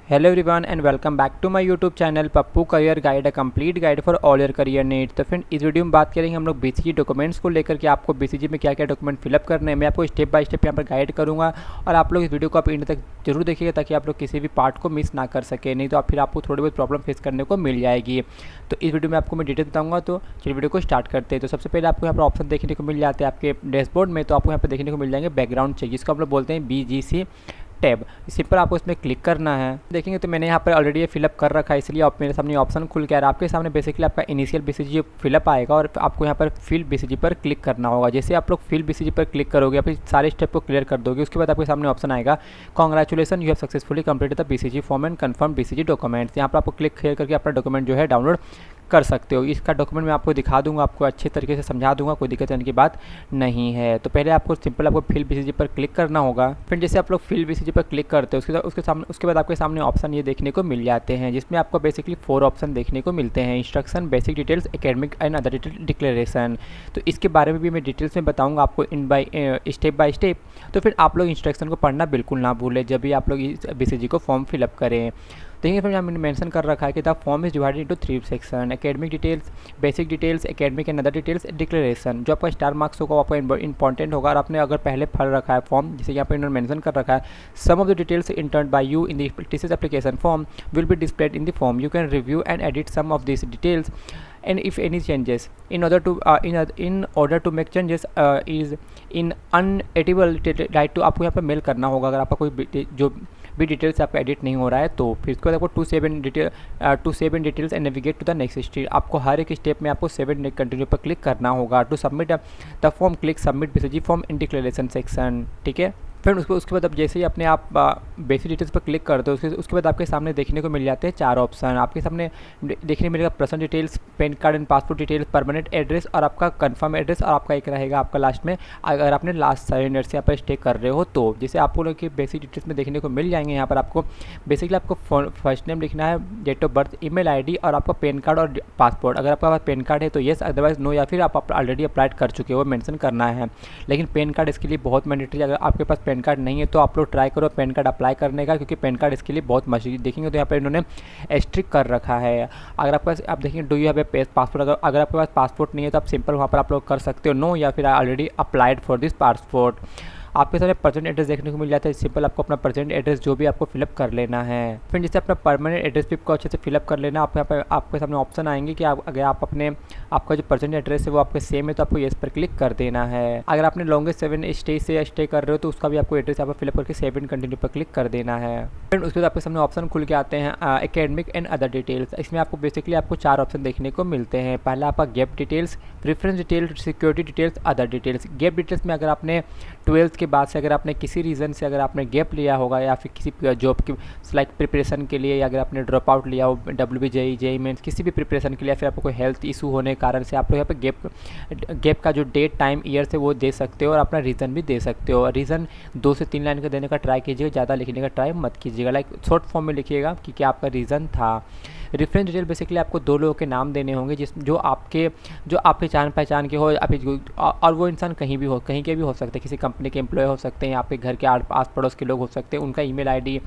Hello everyone and welcome back to my YouTube channel Pappu career guide, a complete guide for all your career needs. तो friend, इस video में बात करेंगे हम लोग बीसीजी डॉक्यूमेंट्स को लेकर के आपको बीसीजी में क्या क्या डॉक्यूमेंट फिलअप करने हैं। मैं आपको स्टेप बाय स्टेप यहाँ पर गाइड करूँगा और आप लोग इस वीडियो को आप एंड तक जरूर देखिएगा ताकि आप लोग किसी भी पार्ट को मिस ना कर सके, नहीं तो फिर आपको थोड़ी बहुत प्रॉब्लम फेस करने को मिल जाएगी। तो इस वीडियो में आपको मैं डिटेल बताऊँगा, तो चलिए वीडियो को स्टार्ट करते हैं। तो सबसे पहले आपको यहाँ पर ऑप्शन देखने को मिल जाते हैं आपके डैशबोर्ड में। तो आपको यहाँ पर देखने को मिल जाएंगे बैकग्राउंड चेक, जिसको आप लोग बोलते हैं BGC टैब। सिंपल आपको इसमें क्लिक करना है। देखेंगे तो मैंने यहाँ पर ऑलरेडी ये फिलअप कर रखा है, इसलिए आप मेरे सामने ऑप्शन खुल के आ रहा है। आपके सामने बेसिकली आपका इनिशियल बीसीजी फिलअप आएगा और आपको यहाँ पर फिल बीसीजी पर क्लिक करना होगा। जैसे आप लोग फिल बीसीजी पर क्लिक करोगे, फिर सारे स्टेप को क्लियर कर दोगे, उसके बाद आपके सामने ऑप्शन आएगा congratulation you have successfully completed the BCG form and confirm BCG documents. यहाँ पर आपको क्लिक करके अपना डॉक्यूमेंट जो है डाउनलोड कर सकते हो। इसका डॉक्यूमेंट मैं आपको दिखा दूंगा, आपको अच्छे तरीके से समझा दूंगा, कोई दिक्कत आने की बात नहीं है। तो पहले आपको सिंपल आपको फिल बीसीजी पर क्लिक करना होगा। फिर जैसे आप लोग फिल बीसीजी पर क्लिक करते हो उसके बाद आपके सामने ऑप्शन ये देखने को मिल जाते हैं, जिसमें आपको बेसिकली 4 ऑप्शन देखने को मिलते हैं: instruction, basic details, academic and other detail, declaration. तो इसके बारे में भी मैं डिटेल्स में बताऊँगा आपको स्टेप बाय स्टेप। तो फिर आप लोग इंस्ट्रक्शन को पढ़ना बिल्कुल ना भूलें जब भी आप लोग इस बीसीजी को फॉर्म फिलअप करें। देखिए फिर यहाँ मैंने मेंशन कर रखा है कि the form is divided into 3 section: academic details, basic details, academic and other details, declaration. जो आपका स्टार मार्क्स होगा आपका इंपॉर्टेंट होगा और आपने अगर पहले भर रखा है फॉर्म, जैसे यहाँ पर इन्होंने मेंशन कर रखा है, some of the details entered by you in the TCS application form will be displayed in the form. You can review and edit some of this details and if any changes in order to make changes is in uneditable right। तो आपको यहाँ पर mail करना होगा अगर आपका कोई जो भी डिटेल्स आपका एडिट नहीं हो रहा है। तो फिर उसके बाद आपको to save in details and navigate to the next step. आपको हर एक स्टेप में आपको सेव एंड कंटिन्यू पर क्लिक करना होगा। To submit the form click submit BCG form in declaration section. ठीक है, फिर उसके बाद अब जैसे ही अपने आप बेसिक डिटेल्स पर क्लिक करते हो उसके बाद आपके सामने देखने को मिल जाते हैं 4 ऑप्शन। आपके सामने देखने मिलेगा personal details, pan card and passport details, permanent address और आपका कंफर्म एड्रेस, और आपका एक रहेगा आपका लास्ट में अगर आपने लास्ट 7 ईयर से यहाँ पर स्टे कर रहे हो तो। जैसे आपको लोग के बेसिक डिटेल्स में देखने को मिल जाएंगे। यहाँ पर आपको बेसिकली आपको फर्स्ट नेम लिखना है, date of birth, email ID और आपका पैन कार्ड और पासपोर्ट। अगर आपका पास पैन कार्ड है तो येस, अदरवाइज नो, या फिर आप ऑलरेडी अप्लाइड कर चुके हो मेंशन करना है। लेकिन पैन कार्ड इसके लिए बहुत मैंडेटरी। अगर आपके पास पैन कार्ड नहीं है तो आप लोग ट्राई करो पैन कार्ड अप्लाई करने का, क्योंकि पैन कार्ड इसके लिए बहुत मशीन। देखेंगे तो यहाँ पर इन्होंने स्ट्रिक्ट कर रखा है। अगर आपके पास आप देखेंगे do you have a passport, अगर आपके पास पासपोर्ट नहीं है तो आप सिंपल वहाँ पर आप लोग कर सकते हो नो, या फिर already applied for this passport. आपके सामने प्रेजेंट एड्रेस देखने को मिल जाता है। सिंपल आपको अपना प्रेजेंट एड्रेस जो भी आपको फिलअप कर लेना है। फिर जैसे अपना परमानेंट एड्रेस भी आपको अच्छे से फिलअप कर लेना। आप यहाँ पर आपके सामने ऑप्शन आएंगे कि अगर आप अपने आपका जो प्रेजेंट एड्रेस है वो आपके सेम है तो आपको येस पर क्लिक कर देना है। अगर आपने लॉन्गेस्ट 7 स्टे से स्टे कर रहे हो तो उसका भी आपको एड्रेस यहाँ पर फिलअप करके सेव एंड कंटिन्यू पर क्लिक कर देना है। फिर उसके बाद आपके सामने ऑप्शन खुल के आते हैं एकेडमिक एंड अदर डिटेल्स। इसमें आपको बेसिकली आपको 4 ऑप्शन देखने को मिलते हैं। पहला आपका gap details, preference details, security details, other details. Gap details में अगर आपने 12th के बाद से अगर आपने किसी रीज़न से अगर आपने गैप लिया होगा या फिर किसी जॉब की लाइक प्रिपरेशन के लिए, या अगर आपने ड्रॉप आउट लिया हो WB JEE मेंस किसी भी प्रिपरेशन के लिए, या फिर आपको कोई हेल्थ इशू होने के कारण से आप लोग यहाँ पे गैप का जो डेट टाइम ईयर से वो दे सकते हो और अपना रीज़न भी दे सकते हो। रीज़न 2 से 3 लाइन का देने का ट्राई कीजिएगा, ज़्यादा लिखने का ट्राई मत कीजिएगा। लाइक शॉर्ट फॉर्म में लिखिएगा कि क्या आपका रीज़न था। रेफरेंस डिटेल बेसिकली आपको 2 लोगों के नाम देने होंगे जो आपके जान पहचान के हो, और वो इंसान कहीं के भी हो सकते हैं, किसी कंपनी के एम्प्लॉय हो सकते हैं, आपके घर के आस पड़ोस के लोग हो सकते हैं, उनका ईमेल आईडी,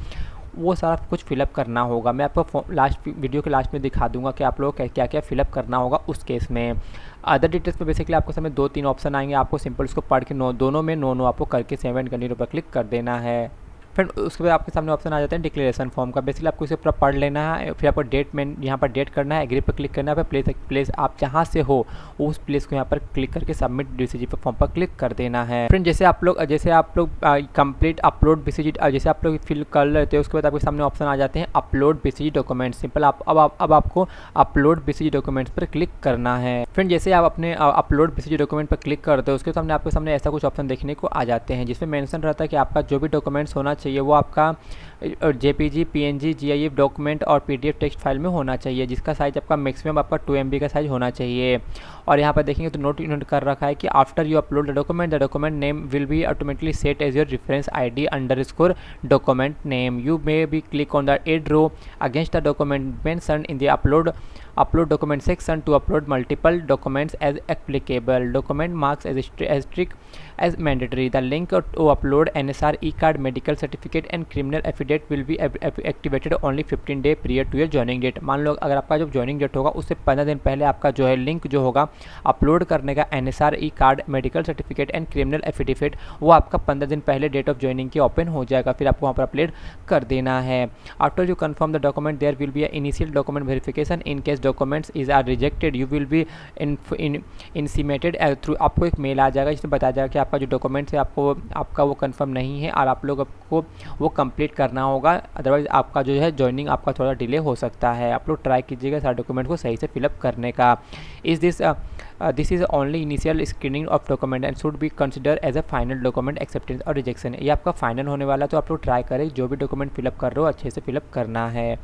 वो सारा कुछ फिलअप करना होगा। मैं आपको वीडियो के लास्ट में दिखा दूंगा कि आप लोग क्या क्या फिलअप करना होगा उस केस में। अदर डिटेल्स में बेसिकली आपको सामने 2-3 ऑप्शन आएंगे। आपको सिंपल उसको पढ़ के दोनों में नो आपको करके सेव एंड कंटिन्यू पर क्लिक कर देना है। फिर उसके बाद आपके सामने ऑप्शन आ जाता है डिक्लेरेशन फॉर्म का। बेसिकली आपको इसे पूरा पढ़ लेना है, फिर आपको डेट में यहाँ पर डेट करना है, एग्री पर क्लिक करना है, फिर प्लेस आप जहाँ से हो उस प्लेस को यहाँ पर क्लिक करके सबमिट बीसीजी पर फॉर्म पर क्लिक कर देना है। फ्रेंड जैसे आप लोग कंप्लीट अपलोड बीसीजी जैसे आप लोग फिल कर लेते हो उसके बाद आपके सामने ऑप्शन आ जाते हैं अपलोड बीसीजी डॉक्यूमेंट्स। सिंपल अब आपको अपलोड बीसीजी डॉक्यूमेंट्स पर क्लिक करना है। फ्रेंड जैसे आप अपने अपलोड बीसीजी डॉक्यूमेंट पर क्लिक करते हो उसके सामने आपके सामने ऐसा कुछ ऑप्शन देखने को आ जाते हैं, जिसमें मेंशन रहता है कि आपका जो भी डॉक्यूमेंट्स होना चाहिए वो आपका JPG, PNG, GIF डॉक्यूमेंट और PDF टेक्स्ट फाइल में होना चाहिए, जिसका साइज आपका मैक्सिमम आपका 2 MB का साइज होना चाहिए। और यहाँ पर देखेंगे तो नोट कर रखा है कि after you upload the document name will be automatically set as your reference ID _ document name. You may be click on the add row against the document mention in the upload document section to upload multiple documents as applicable. Document marks as strict as mandatory. The link to upload NSR, e-card, medical certificate and criminal affidavit date will be activated only 15 day period to your joining date. मान लो अगर आपका जो joining date होगा उससे 15 दिन पहले आपका जो है लिंक जो होगा अपलोड करने का NSR E card, medical certificate and criminal affidavit, वो आपका 15 दिन पहले डेट ऑफ ज्वाइनिंग की ओपन हो जाएगा, फिर आपको वहाँ पर अपलोड कर देना है। After you confirm the document there will be initial document verification. In case documents is are rejected you will be intimated through, आपको एक मेल आ जाएगा जिसमें बताया जाएगा कि आपका जो डॉक्यूमेंट्स है आपका वो कंफर्म नहीं है और आप लोग आपको वो कंप्लीट करना होगा, अदरवाइज आपका जो है ज्वाइनिंग आपका थोड़ा डिले हो सकता है। आप लोग ट्राई कीजिएगा सारे डॉक्यूमेंट को सही से फिलअप करने का। This is only initial screening of document and should be consider as a final document acceptance और रिजेक्शन। ये आपका फाइनल होने वाला है, तो आप लोग ट्राई करें जो भी डॉक्यूमेंट फिलअप कर रहे हो अच्छे से फिलअप करना है।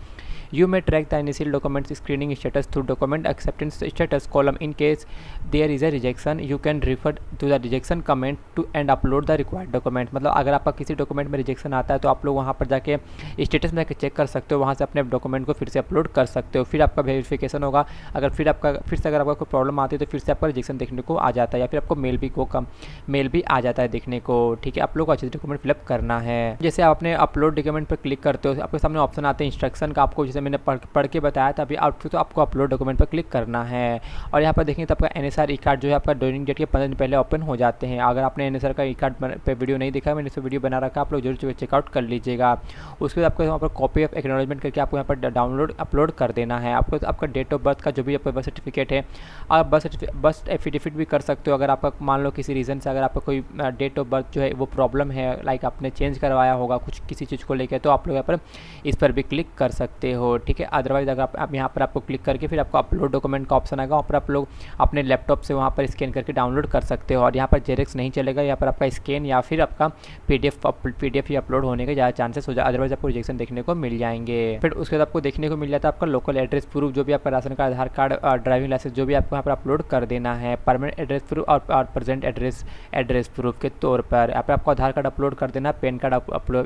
You may track the initial document screening status through document acceptance status column. In case there is a rejection, you can refer to the rejection comment to and upload the required document। मतलब अगर आपका किसी document में rejection आता है तो आप लोग वहाँ पर जाके स्टेटस में जाके चेक कर सकते हो, वहाँ से अपने डॉक्यूमेंट को फिर से अपलोड कर सकते हो, फिर आपका वेरिफिकेशन होगा। अगर फिर से अगर आपका कोई प्रॉब्लम आती है तो फिर से आपका रिजेक्शन देखने को आ जाता है या फिर आपको मेल भी आ जाता है देखने को। ठीक है, आप लोग को अच्छे से डॉक्यूमेंट फिलअप करना है। जैसे आप अपने अपलोड डॉक्यूमेंट पर क्लिक करते हो, आपके सामने ऑप्शन आते हैं इंस्ट्रक्शन का, आपको जैसे मैंने पढ़ के बताया था अभी तो आपको अपलोड डॉक्यूमेंट पर क्लिक करना है। और यहाँ पर देखेंगे तो आपका NSR ई कार्ड जो है आपका ज्वाइनिंग डेट के 15 दिन पहले ओपन हो जाते हैं। अगर आपने NSR का ई कार्ड पे वीडियो नहीं देखा, मैंने इस वीडियो बना रखा, आप लोग जरूर चेकआउट कर लीजिएगा। उसके बाद आपको यहाँ पर कॉपी ऑफ एक्नॉलेजमेंट करके आपको यहाँ पर अपलोड कर देना है। आपको आपका डेट ऑफ बर्थ का जो भी आपका बर्थ सर्टिफिकेट है, आप बर्थ एफिडेविट भी कर सकते हो। अगर आपका मान लो किसी रीज़न से अगर आपका कोई डेट ऑफ बर्थ जो है वो प्रॉब्लम है, लाइक आपने चेंज करवाया होगा कुछ किसी चीज़ को लेकर, तो आप लोग यहाँ पर इस पर भी क्लिक कर सकते हो। ठीक है, अदरवाइज अगर आप यहाँ पर आपको क्लिक करके फिर आपको अपलोड डॉक्यूमेंट का ऑप्शन आएगा, वहाँ पर आप लोग अपने लैपटॉप से वहाँ पर स्कैन करके डाउनलोड कर सकते हो। और यहाँ पर जेरेक्स नहीं चलेगा, यहाँ पर आपका स्कैन या फिर आपका पीडीएफ ही अपलोड होने के ज़्यादा चांसेस हो जाए, अदरवाइज आपको रिजेक्शन देखने को मिल जाएंगे। फिर उसके बाद आपको देखने को मिल जाता है आपका लोकल एड्रेस प्रूफ, जो भी आपका राशन कार्ड, आधार कार्ड, ड्राइविंग लाइसेंस, जो भी आपको यहाँ पर अपलोड कर देना है। परमानेंट एड्रेस प्रूफ और प्रेजेंट एड्रेस प्रूफ के तौर पर यहाँ पर आपको आधार कार्ड अपलोड कर देना है, पैन कार्ड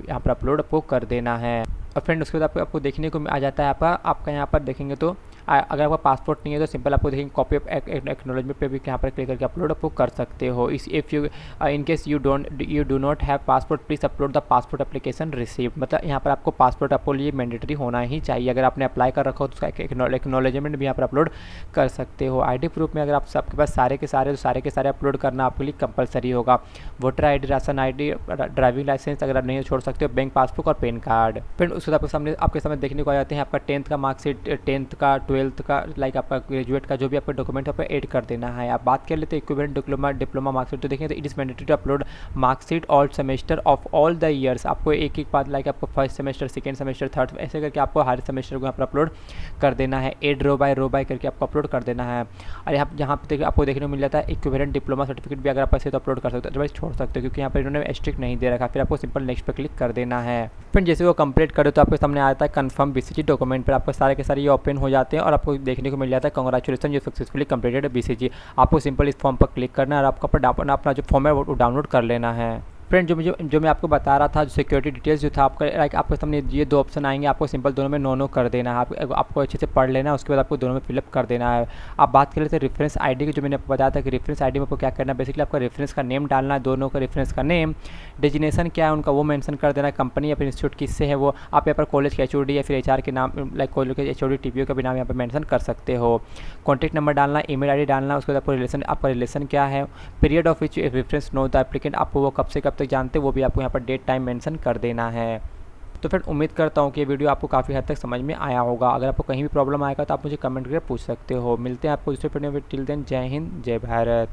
यहाँ पर अपलोड आपको कर देना है। और फ्रेंड उसके बाद आपको देखने को आ जाता है आपका यहाँ पर देखेंगे तो अगर आपका पासपोर्ट नहीं है तो सिंपल आपको देखेंगे कॉपी ऑफ एक्नॉलेजमेंट पे भी यहाँ पर क्लिक करके अपलोड आपको कर सकते हो। If you in case you do not have passport please upload the passport application receive. मतलब यहाँ पर आपको पासपोर्ट आपको लिए मैंडेटरी होना ही चाहिए। अगर आपने अप्लाई कर रखा हो तो उसका एक्नॉलेजमेंट भी यहाँ पर अपलोड कर सकते हो। ID प्रूफ में अगर आपके पास सारे के सारे अपलोड करना आपके लिए कंपलसरी होगा। Voter ID, ration ID, driving licence अगर आप नहीं छोड़ सकते हो, बैंक पासबुक और पैन कार्ड। फिर उसके बाद आपके सामने देखने को आ जाते हैं आपका 10th का मार्कशीट, 10th का 12th का, लाइक आपका ग्रेजुएट का जो भी आपका डॉक्यूमेंट है आप ऐड कर देना है। आप बात कर लेते हैं इक्विवेलेंट डिप्लोमा मार्कशीट, तो देखें तो it is mandatory to upload marksheet all semester of all the years. आपको एक बात लाइक आपको first semester, second semester, third, ऐसे करके आपको हर सेमेस्टर को यहाँ पर अपलोड कर देना है। एड रो बाय करके आपको अपलोड कर देना है। और यहाँ पे आपको देखने को मिल जाता है इक्विवेलेंट डिप्लोमा सर्टिफिकेट भी अगर आप ऐसे तो अपलोड कर सकते हो, अदरवाइज छोड़ सकते हो क्योंकि यहाँ पर इन्होंने एस्ट्रिक्ट नहीं दे रखा। फिर आपको सिंपल नेक्स्ट पर क्लिक कर देना है। फिर जैसे वो कंप्लीट करो तो आपके सामने आता है कन्फर्म BCG डॉक्यूमेंट पर, आपको सारे के सारे ये ओपन हो जाते हैं और आपको देखने को मिल जाता है congratulation you successfully completed BCG। आपको सिंपल इस फॉर्म पर क्लिक करना है और आपको अपना जो फॉर्म है वो डाउनलोड कर लेना है। फ्रेंड जो मैं आपको बता रहा था, जो सिक्योरिटी डिटेल्स जो था आपका, लाइक आपके सामने ये 2 ऑप्शन आएंगे, आपको सिंपल दोनों में नो कर देना है। आपको अच्छे से पढ़ लेना है, उसके बाद आपको दोनों में फिलअप कर देना है। आप बात कर लेते हैं रेफरेंस ID की, जो मैंने आपको बताया था कि रेफरेंस ID में आपको क्या करना है, बेसिकली आपका रेफरेंस का नेम डालना है, दोनों का रेफरेंस का नेम, डेजिनेशन क्या है उनका वो मेंशन कर देना है, कंपनी या फिर इंस्टीट्यूट किससे है वो, आप यहाँ पर कॉलेज के HOD या फिर HR के नाम, लाइक कॉलेज के HOD TPO का भी नाम यहाँ पर मेंशन कर सकते हो। कॉन्टैक्ट नंबर डालना, ईमेल ID डालना, उसके बाद आपका रिलेशन क्या है, period of which reference know the applicant, आपको वो कब से कब तक जानते वो भी आपको यहाँ पर डेट टाइम मेंशन कर देना है। तो फिर उम्मीद करता हूँ कि ये वीडियो आपको काफ़ी हद तक समझ में आया होगा। अगर आपको कहीं भी प्रॉब्लम आएगा तो आप मुझे कमेंट करके पूछ सकते हो। मिलते हैं आपको दूसरे वीडियो में, टिल देन जय हिंद जय भारत।